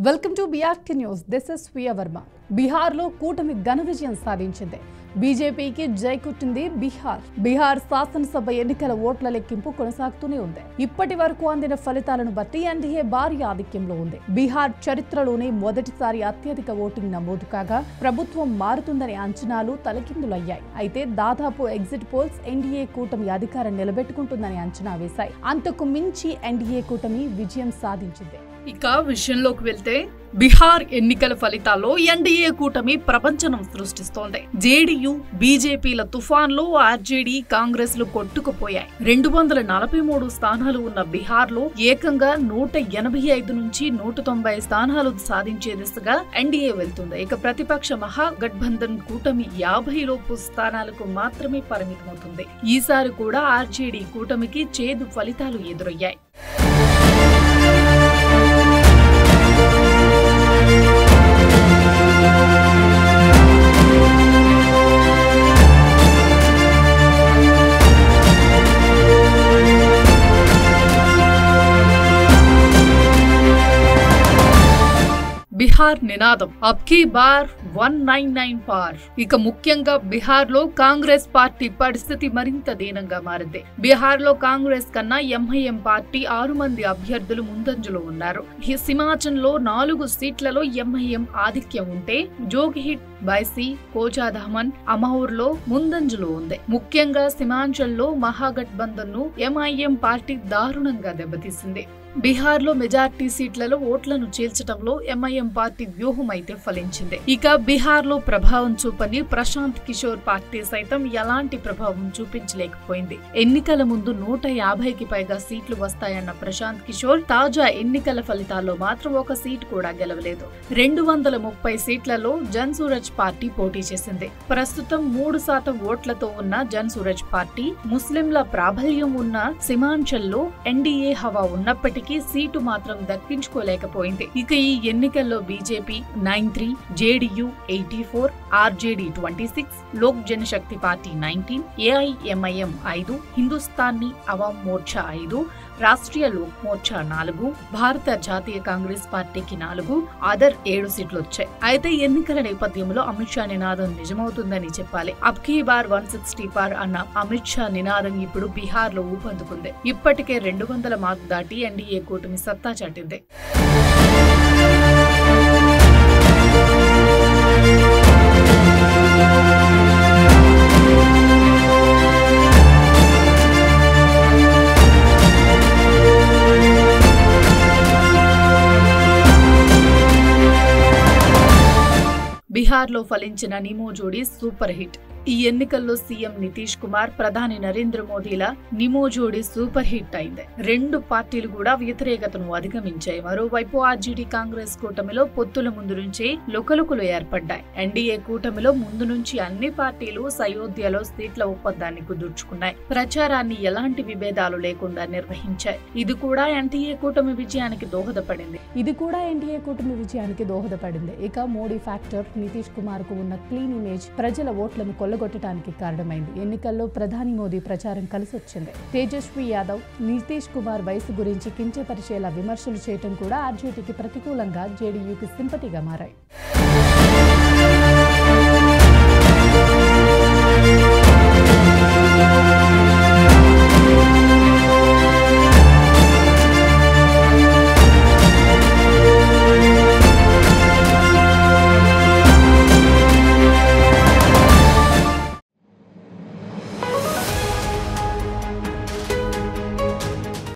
Welcome to BRT news. This is Priya Varma. బీహార్లో కూటమి ఘన విజయం సాధించింది. బీజేపీకి జై కొట్టింది బీహార్ శాసనసభ ఎన్నికల ఓట్ల లెక్కింపు కొనసాగుతూనే ఉంది. ఇప్పటి వరకు అందిన ఫలితాలను బట్టి ఎన్డీఏ భారీ ఆధిక్యంలో ఉంది. బీహార్ చరిత్రలోనే మొదటిసారి అత్యధిక ఓటింగ్ నమోదు కాగా ప్రభుత్వం మారుతుందనే అంచనాలు తలకిందులయ్యాయి. అయితే దాదాపు ఎగ్జిట్ పోల్స్ ఎన్డీఏ కూటమి అధికారం నిలబెట్టుకుంటుందని అంచనా వేశాయి. అంతకు మించి ఎన్డీఏ కూటమి విజయం సాధించింది. ఇక విషయంలోకి వెళ్తే బీహార్ ఎన్నికల ఫలితాల్లో ఎన్డీఏ కూటమి ప్రపంచనం సృష్టిస్తోంది. జేడీయూ బీజేపీల తుఫాన్లో ఆర్జేడీ కాంగ్రెస్ లు కొట్టుకుపోయాయి. 243 స్థానాలు ఉన్న బీహార్ లో ఏకంగా 185 నుంచి 190 స్థానాలు సాధించే దిశగా ఎన్డీఏ వెళ్తుంది. ఇక ప్రతిపక్ష మహాగఠబంధన్ కూటమి 50 లోపు స్థానాలకు మాత్రమే పరిమితమవుతుంది. ఈసారి కూడా ఆర్జేడీ కూటమికి చేదు ఫలితాలు ఎదురయ్యాయి. బీహార్ నినాదం అబ్కీ బార్ 199 పార్. ఇక ముఖ్యంగా బీహార్ లో కాంగ్రెస్ పార్టీ పరిస్థితి మరింత దీనంగా మారింది. బీహార్ లో కాంగ్రెస్ కన్నా ఎంఐఎం పార్టీ 6 మంది అభ్యర్థులు ముందంజలో ఉన్నారు. హిమాచల్లో 4 సీట్లలో ఎంఐఎం ఆధిక్యం ఉంటే జోగిహిట్, బైసీ, కోచాధామన్, అమౌర్ లో ముందంజలో ఉంది. ముఖ్యంగా సీమాంచల్లో మహాగఠబంధన్ ను ఎంఐఎం పార్టీ దారుణంగా దెబ్బతీసింది. బీహార్ లో మెజార్టీ సీట్లలో ఓట్లను చీల్చడంలో ఎంఐఎం పార్టీ వ్యూహం అయితే ఫలించింది. ఇక బీహార్ లో ప్రభావం చూపని ప్రశాంత్ కిషోర్ పార్టీ సైతం ఎలాంటి ప్రభావం చూపించలేకపోయింది. ఎన్నికల ముందు 150కి పైగా సీట్లు వస్తాయన్న ప్రశాంత్ కిషోర్ తాజా ఎన్నికల ఫలితాల్లో మాత్రం ఒక సీటు కూడా గెలవలేదు. 230 సీట్లలో జన్ సూరజ్ పార్టీ పోటీ చేసింది. ప్రస్తుతం 3% ఓట్లతో ఉన్న జన్ సూరజ్ పార్టీ ముస్లింల ప్రాబల్యం ఉన్న సీమాంచల్లో ఎన్డీఏ హవా ఉన్నప్పటికీ సీటు మాత్రం దక్కించుకోలేకపోయింది. ఇక ఈ ఎన్నికల్లో BJP 93, JDU 84, RJD 26, Lok Janshakti Party 19, AIMIM 5, Hindustani Awam Morcha 5, Rashtriya Lok Morcha 4, భారత జాతీయ కాంగ్రెస్ పార్టీకి 4, అదర్ 7 సీట్లు వచ్చాయి. అయితే ఎన్నికల నేపథ్యంలో అమిత్ షా నినాదం నిజమవుతుందని చెప్పాలి. అబ్కీ బార్ 160 పార్ అన్న అమిత్ షా నినాదం ఇప్పుడు బీహార్ లో ఊపందుకుంది. ఇప్పటికే 200 మార్కు దాటి ఎన్డీఏ కూటమి సత్తా చాటింది. బీహార్ లో ఫలించిన నిమో జోడీ సూపర్ హిట్. ఈ ఎన్నికల్లో సీఎం నితీష్ కుమార్, ప్రధాని నరేంద్ర మోదీల నిమో జోడీ సూపర్ హిట్ అయింది. 2 పార్టీలు కూడా వ్యతిరేకతను అధిగమించాయి. మరోవైపు ఆర్జేడీ కాంగ్రెస్ కూటమిలో పొత్తుల ముందు నుంచే లుకలుకలు ఏర్పడ్డాయి. ఎన్డీఏ కూటమిలో ముందు నుంచి అన్ని పార్టీలు సయోధ్యలో సీట్ల ఒప్పందాన్ని కుదుర్చుకున్నాయి. ప్రచారాన్ని ఎలాంటి విభేదాలు లేకుండా నిర్వహించాయి. ఇది కూడా ఎన్డీఏ కూటమి విజయానికి దోహదపడింది. ఇక మోడీ ఫ్యాక్టర్ నితీష్ కుమార్ కు ఉన్న క్లీన్ ఇమేజ్ ప్రజల ఓట్లను కొల్లగొట్టడానికి కారణమైంది. ఎన్నికల్లో ప్రధాని మోదీ ప్రచారం కలిసొచ్చింది. తేజస్వి యాదవ్, నితీష్ కుమార్ వయసు గురించి కించపరిచేలా విమర్శలు చేయడం కూడా ఆర్జేడీకి ప్రతికూలంగా జేడీయూకి సింపతిగా మారాయి.